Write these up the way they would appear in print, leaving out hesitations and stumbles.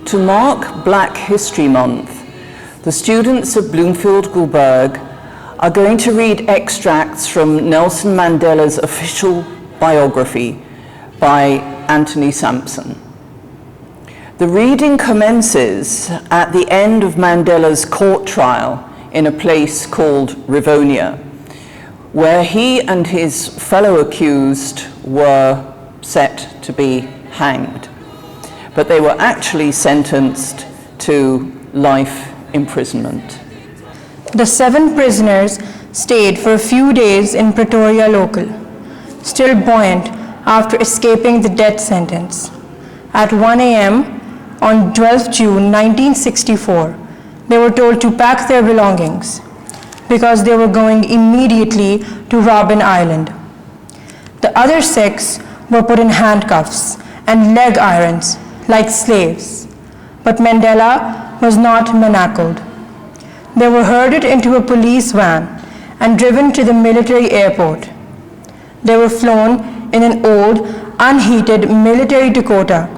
To mark Black History Month, the students of Bloomfield Gulberg are going to read extracts from Nelson Mandela's official biography by Anthony Sampson. The reading commences at the end of Mandela's court trial in a place called Rivonia, where he and his fellow accused were set to be hanged. But they were actually sentenced to life imprisonment. The 7 prisoners stayed for a few days in Pretoria Local, still buoyant after escaping the death sentence. At 1 a.m. on 12th June 1964, they were told to pack their belongings because they were going immediately to Robben Island. The other 6 were put in handcuffs and leg irons like slaves, but Mandela was not manacled. They were herded into a police van and driven to the military airport. They were flown in an old, unheated military Dakota,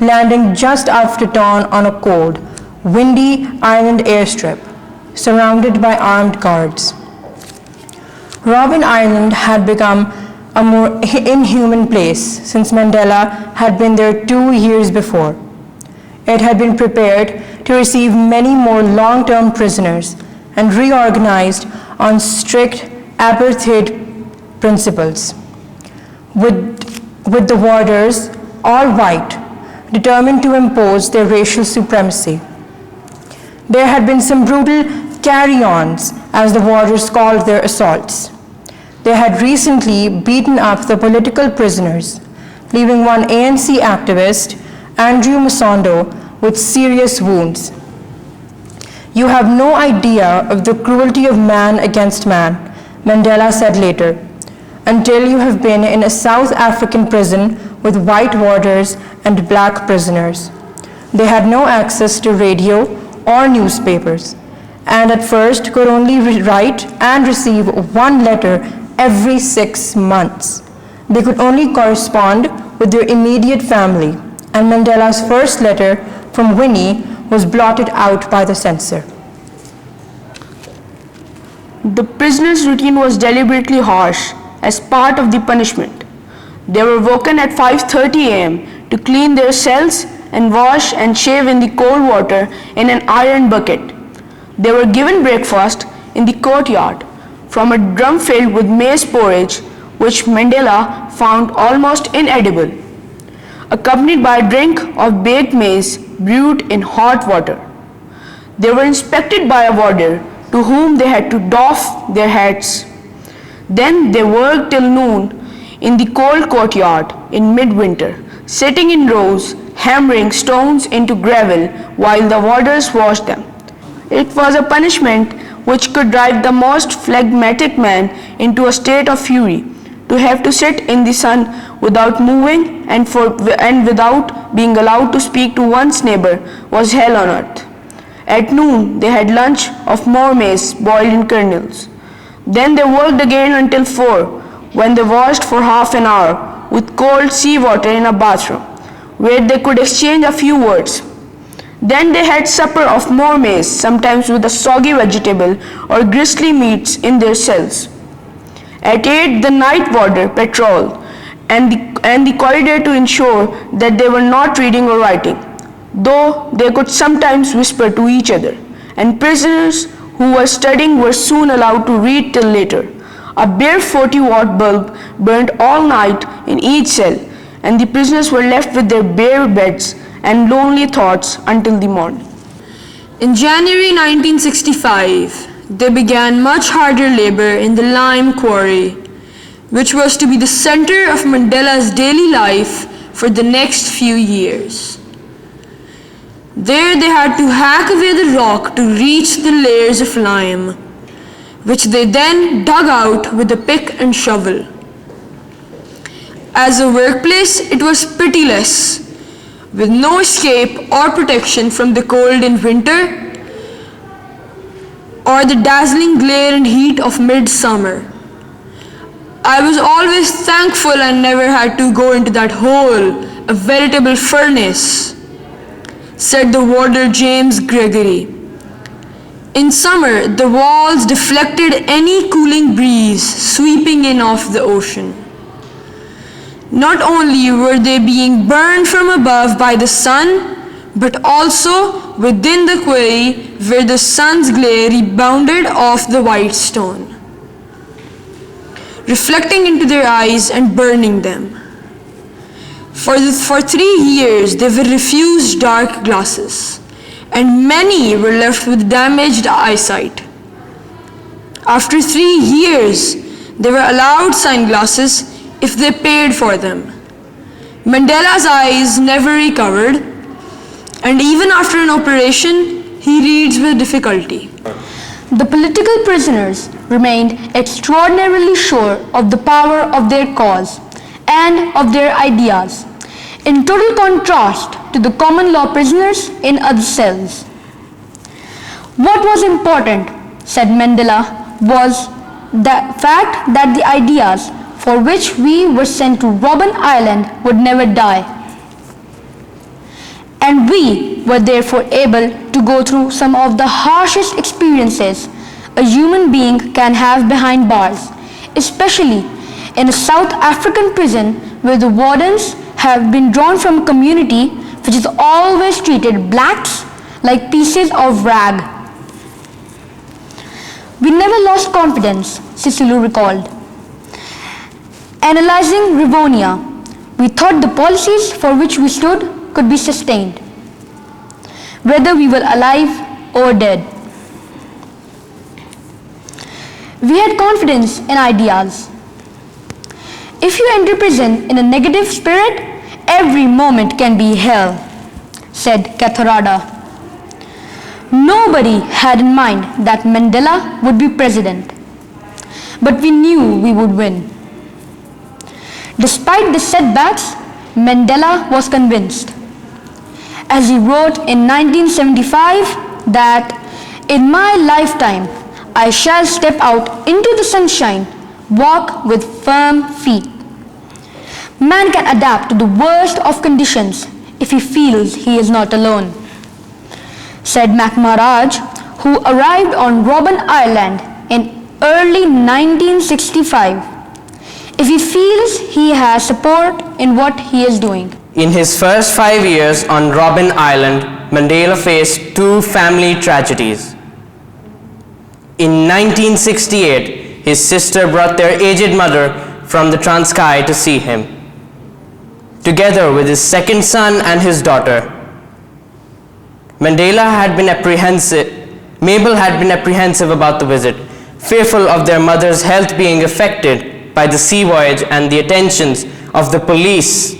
landing just after dawn on a cold, windy island airstrip, surrounded by armed guards. Robben Island had become a more inhuman place since Mandela had been there 2 years before. It had been prepared to receive many more long-term prisoners and reorganized on strict apartheid principles, with the warders, all white, determined to impose their racial supremacy. There had been some brutal carry-ons, as the warders called their assaults. They had recently beaten up the political prisoners, leaving one ANC activist, Andrew Masondo, with serious wounds. "You have no idea of the cruelty of man against man," Mandela said later, "until you have been in a South African prison with white warders and black prisoners." They had no access to radio or newspapers, and at first could only write and receive 1 letter every 6 months. They could only correspond with their immediate family, and Mandela's first letter from Winnie was blotted out by the censor. The prisoners' routine was deliberately harsh as part of the punishment. They were woken at 5:30 a.m. to clean their cells and wash and shave in the cold water in an iron bucket. They were given breakfast in the courtyard from a drum filled with maize porridge, which Mandela found almost inedible, accompanied by a drink of baked maize brewed in hot water. They were inspected by a warder to whom they had to doff their hats. Then they worked till noon in the cold courtyard in midwinter, sitting in rows, hammering stones into gravel while the warders washed them. It was a punishment which could drive the most phlegmatic man into a state of fury. To have to sit in the sun without moving and without being allowed to speak to one's neighbor was hell on earth. At noon, they had lunch of more maize boiled in kernels. Then they worked again until 4, when they washed for half an hour with cold seawater in a bathroom, where they could exchange a few words. Then they had supper of more maize, sometimes with a soggy vegetable or gristly meats in their cells. At 8, the night warder patrolled and the corridor to ensure that they were not reading or writing, though they could sometimes whisper to each other, and prisoners who were studying were soon allowed to read till later. A bare 40-watt bulb burned all night in each cell, and the prisoners were left with their bare beds and lonely thoughts until the morning. In January 1965, they began much harder labor in the lime quarry, which was to be the center of Mandela's daily life for the next few years. There they had to hack away the rock to reach the layers of lime, which they then dug out with a pick and shovel. As a workplace, it was pitiless, with no escape or protection from the cold in winter or the dazzling glare and heat of midsummer. I was always thankful I never had to go into that hole, a veritable furnace, said the warder James Gregory. In summer, the walls deflected any cooling breeze sweeping in off the ocean. Not only were they being burned from above by the sun, but also within the quarry where the sun's glare rebounded off the white stone, reflecting into their eyes and burning them. For 3 years, they were refused dark glasses, and many were left with damaged eyesight. After 3 years, they were allowed sunglasses if they paid for them. Mandela's eyes never recovered, and even after an operation, he reads with difficulty. The political prisoners remained extraordinarily sure of the power of their cause and of their ideas, in total contrast to the common law prisoners in other cells. What was important, said Mandela, was the fact that the ideas for which we were sent to Robben Island would never die. And we were therefore able to go through some of the harshest experiences a human being can have behind bars, especially in a South African prison where the wardens have been drawn from a community which has always treated blacks like pieces of rag. We never lost confidence, Sisulu recalled. Analyzing Rivonia, we thought the policies for which we stood could be sustained, whether we were alive or dead. We had confidence in ideas. If you enter prison in a negative spirit, every moment can be hell, said Katharada. Nobody had in mind that Mandela would be president, but we knew we would win. Despite the setbacks, Mandela was convinced, as he wrote in 1975, that in my lifetime I shall step out into the sunshine, walk with firm feet. Man can adapt to the worst of conditions if he feels he is not alone, said MacMaraj, who arrived on Robben Island in early 1965. If he feels he has support in what he is doing. In his first 5 years on Robben Island, Mandela faced 2 family tragedies. In 1968, his sister brought their aged mother from the Transkei to see him, together with his second son and his daughter. Mabel had been apprehensive about the visit, fearful of their mother's health being affected by the sea voyage and the attentions of the police,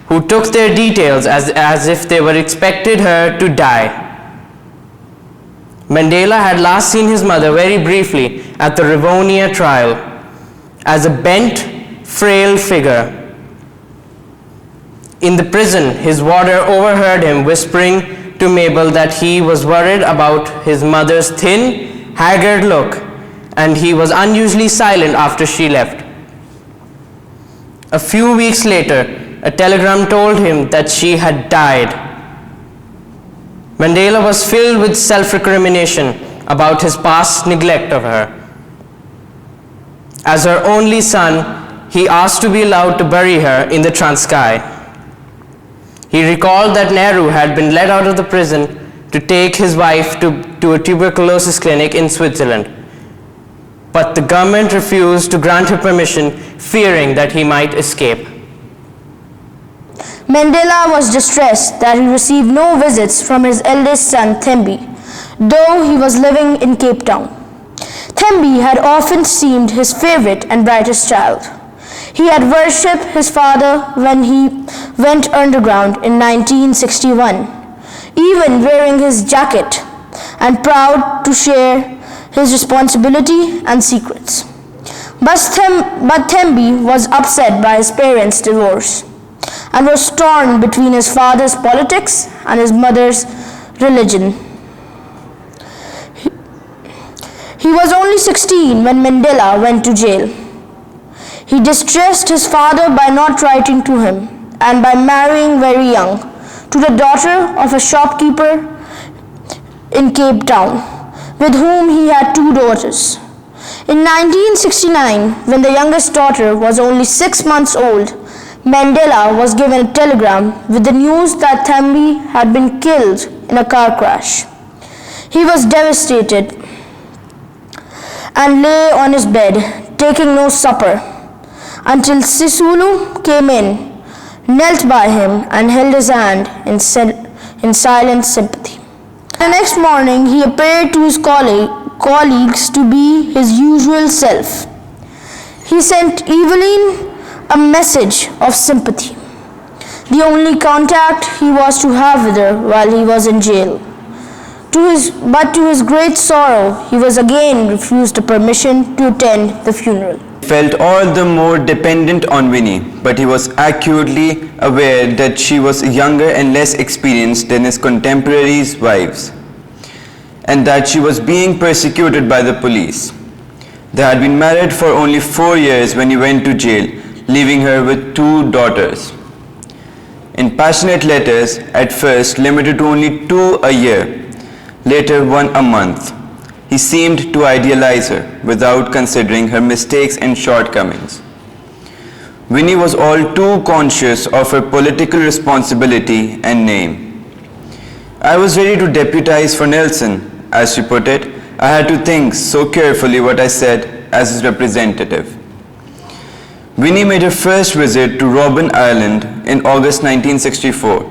who took their details as if they were expected her to die. Mandela had last seen his mother very briefly at the Rivonia trial as a bent, frail figure. In the prison, his warder overheard him whispering to Mabel that he was worried about his mother's thin, haggard look, and he was unusually silent after she left. A few weeks later, a telegram told him that she had died. Mandela was filled with self-recrimination about his past neglect of her. As her only son, he asked to be allowed to bury her in the Transkei. He recalled that Nehru had been let out of the prison to take his wife to a tuberculosis clinic in Switzerland, but the government refused to grant him permission, fearing that he might escape. Mandela was distressed that he received no visits from his eldest son Thembi, though he was living in Cape Town. Thembi had often seemed his favorite and brightest child. He had worshipped his father when he went underground in 1961, even wearing his jacket, and proud to share his responsibility and secrets. But Thembi was upset by his parents' divorce and was torn between his father's politics and his mother's religion. He was only 16 when Mandela went to jail. He distressed his father by not writing to him and by marrying very young to the daughter of a shopkeeper in Cape Town, with whom he had 2 daughters. In 1969, when the youngest daughter was only 6 months old, Mandela was given a telegram with the news that Thembi had been killed in a car crash. He was devastated and lay on his bed, taking no supper, until Sisulu came in, knelt by him and held his hand in silent sympathy. The next morning, he appeared to his colleagues to be his usual self. He sent Evelyn a message of sympathy, the only contact he was to have with her while he was in jail. But to his great sorrow, he was again refused a permission to attend the funeral. He felt all the more dependent on Winnie, but he was acutely aware that she was younger and less experienced than his contemporaries' wives, and that she was being persecuted by the police. They had been married for only 4 years when he went to jail, leaving her with 2 daughters. In passionate letters, at first limited to only 2 a year, later 1 a month, he seemed to idealize her without considering her mistakes and shortcomings. Winnie was all too conscious of her political responsibility and name. I was ready to deputize for Nelson, as she put it. I had to think so carefully what I said as his representative. Winnie made her first visit to Robben Island in August 1964,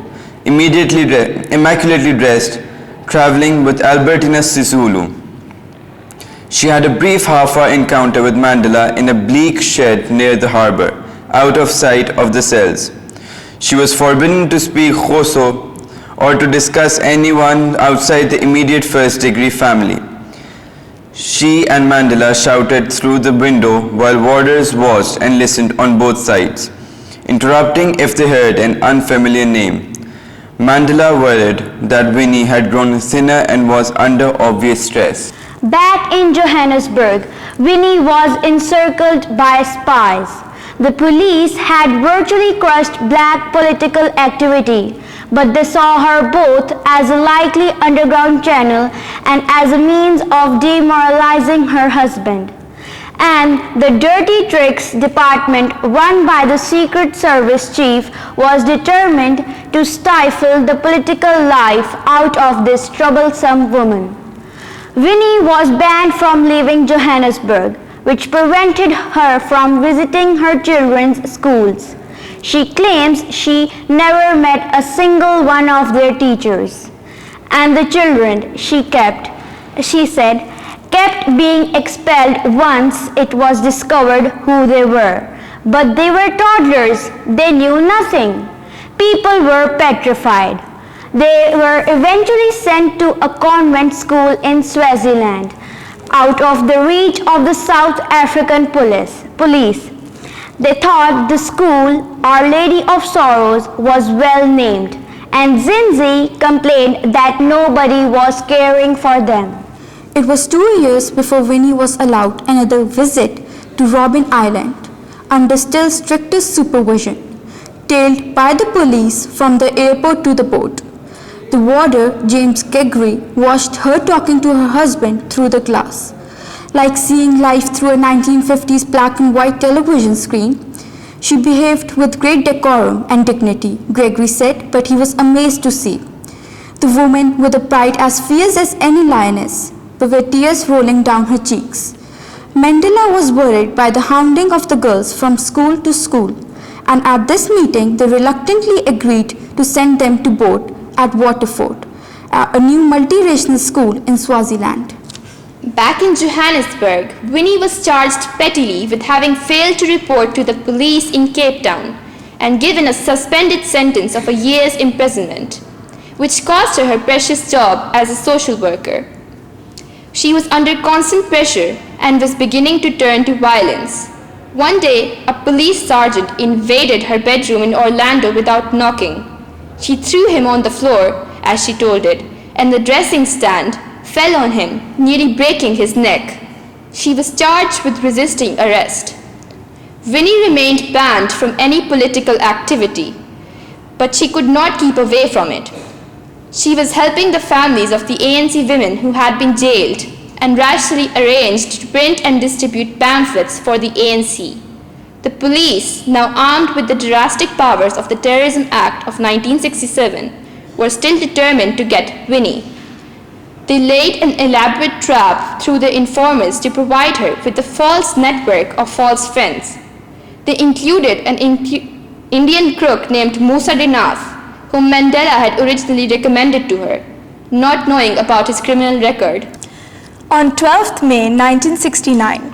immaculately dressed, traveling with Albertina Sisulu. She had a brief half-hour encounter with Mandela in a bleak shed near the harbor, out of sight of the cells. She was forbidden to speak Xhosa or to discuss anyone outside the immediate first-degree family. She and Mandela shouted through the window while warders watched and listened on both sides, interrupting if they heard an unfamiliar name. Mandela worried that Winnie had grown thinner and was under obvious stress. Back in Johannesburg, Winnie was encircled by spies. The police had virtually crushed black political activity, but they saw her both as a likely underground channel and as a means of demoralizing her husband. And the Dirty Tricks Department, run by the Secret Service chief, was determined to stifle the political life out of this troublesome woman. Winnie was banned from leaving Johannesburg, which prevented her from visiting her children's schools. She claims she never met a single one of their teachers. And the children she said, kept being expelled once it was discovered who they were. But they were toddlers, they knew nothing. People were petrified. They were eventually sent to a convent school in Swaziland, out of the reach of the South African police. They thought the school, Our Lady of Sorrows, was well named, and Zinzi complained that nobody was caring for them. It was 2 years before Winnie was allowed another visit to Robben Island, under still stricter supervision, tailed by the police from the airport to the boat. The warder, James Gregory, watched her talking to her husband through the glass. Like seeing life through a 1950s black and white television screen, she behaved with great decorum and dignity, Gregory said, but he was amazed to see the woman with a pride as fierce as any lioness, but with tears rolling down her cheeks. Mandela was worried by the hounding of the girls from school to school, and at this meeting they reluctantly agreed to send them to board at Waterford, a new multiracial school in Swaziland. Back in Johannesburg, Winnie was charged pettily with having failed to report to the police in Cape Town and given a suspended sentence of a year's imprisonment, which cost her her precious job as a social worker. She was under constant pressure and was beginning to turn to violence. One day, a police sergeant invaded her bedroom in Orlando without knocking. She threw him on the floor, as she told it, and the dressing stand fell on him, nearly breaking his neck. She was charged with resisting arrest. Winnie remained banned from any political activity, but she could not keep away from it. She was helping the families of the ANC women who had been jailed and rashly arranged to print and distribute pamphlets for the ANC. The police, now armed with the drastic powers of the Terrorism Act of 1967, were still determined to get Winnie. They laid an elaborate trap through the informers to provide her with a false network of false friends. They included an Indian crook named Musa Dinath, whom Mandela had originally recommended to her, not knowing about his criminal record. On 12th May 1969,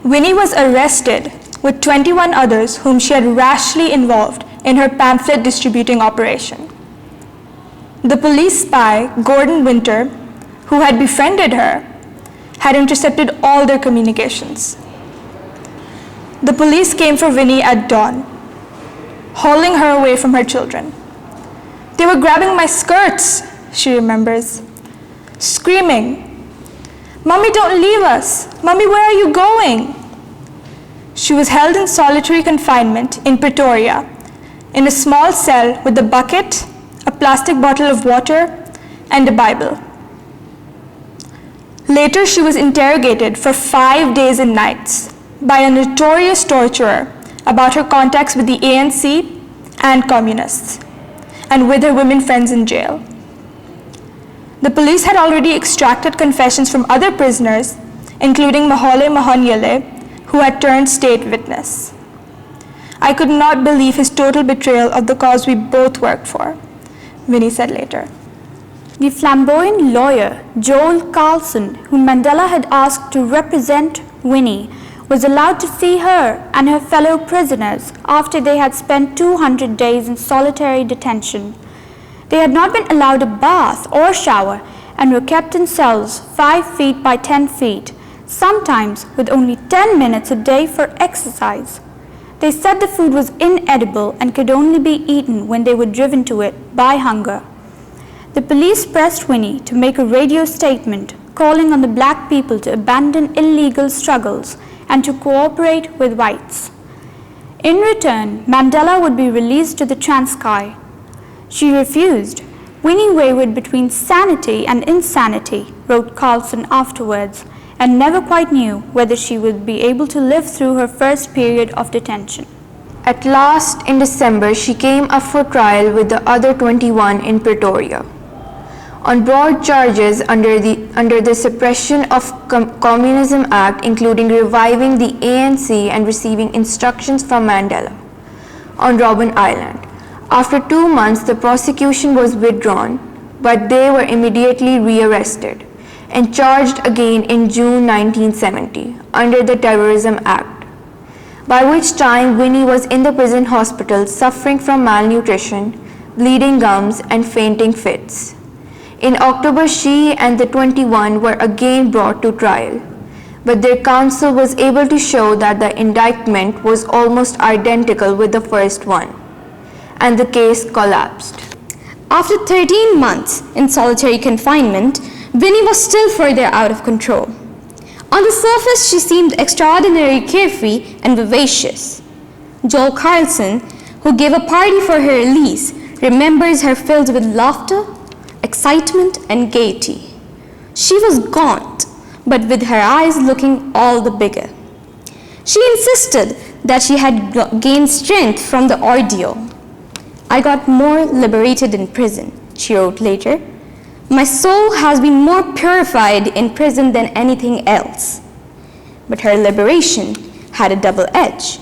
Winnie was arrested with 21 others whom she had rashly involved in her pamphlet distributing operation. The police spy, Gordon Winter, who had befriended her, had intercepted all their communications. The police came for Winnie at dawn, hauling her away from her children. They were grabbing my skirts, she remembers, screaming, "Mommy, don't leave us! Mommy, where are you going?" She was held in solitary confinement in Pretoria, in a small cell with a bucket, a plastic bottle of water, and a Bible. Later, she was interrogated for 5 days and nights by a notorious torturer about her contacts with the ANC and communists, and with her women friends in jail. The police had already extracted confessions from other prisoners, including Mahole Mahonyele, who had turned state witness. "I could not believe his total betrayal of the cause we both worked for," Winnie said later. The flamboyant lawyer, Joel Carlson, whom Mandela had asked to represent Winnie, was allowed to see her and her fellow prisoners after they had spent 200 days in solitary detention. They had not been allowed a bath or shower and were kept in cells 5 feet by 10 feet, sometimes with only 10 minutes a day for exercise. They said the food was inedible and could only be eaten when they were driven to it by hunger. The police pressed Winnie to make a radio statement calling on the black people to abandon illegal struggles and to cooperate with whites. In return, Mandela would be released to the Transkei. She refused. Winnie wavered between sanity and insanity, wrote Carlson afterwards, and never quite knew whether she would be able to live through her first period of detention. At last, in December, she came up for trial with the other 21 in Pretoria, on broad charges under the Suppression of Communism Act, including reviving the ANC and receiving instructions from Mandela on Robben Island. After 2 months, the prosecution was withdrawn, but they were immediately rearrested and charged again in June 1970 under the Terrorism Act, by which time Winnie was in the prison hospital suffering from malnutrition, bleeding gums, and fainting fits. In October, she and the 21 were again brought to trial, but their counsel was able to show that the indictment was almost identical with the first one, and the case collapsed. After 13 months in solitary confinement, Winnie was still further out of control. On the surface, she seemed extraordinarily carefree and vivacious. Joel Carlson, who gave a party for her release, remembers her filled with laughter, excitement, and gaiety. She was gaunt, but with her eyes looking all the bigger. She insisted that she had gained strength from the ordeal. "I got more liberated in prison," she wrote later. "My soul has been more purified in prison than anything else." But her liberation had a double edge.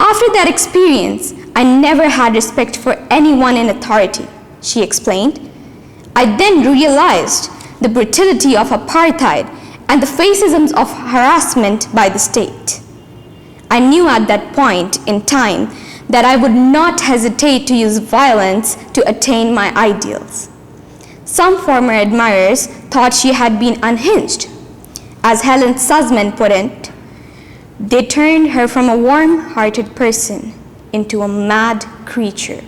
"After that experience, I never had respect for anyone in authority," she explained. "I then realized the brutality of apartheid and the fascism of harassment by the state. I knew at that point in time that I would not hesitate to use violence to attain my ideals." Some former admirers thought she had been unhinged. As Helen Suzman put it, "They turned her from a warm-hearted person into a mad creature."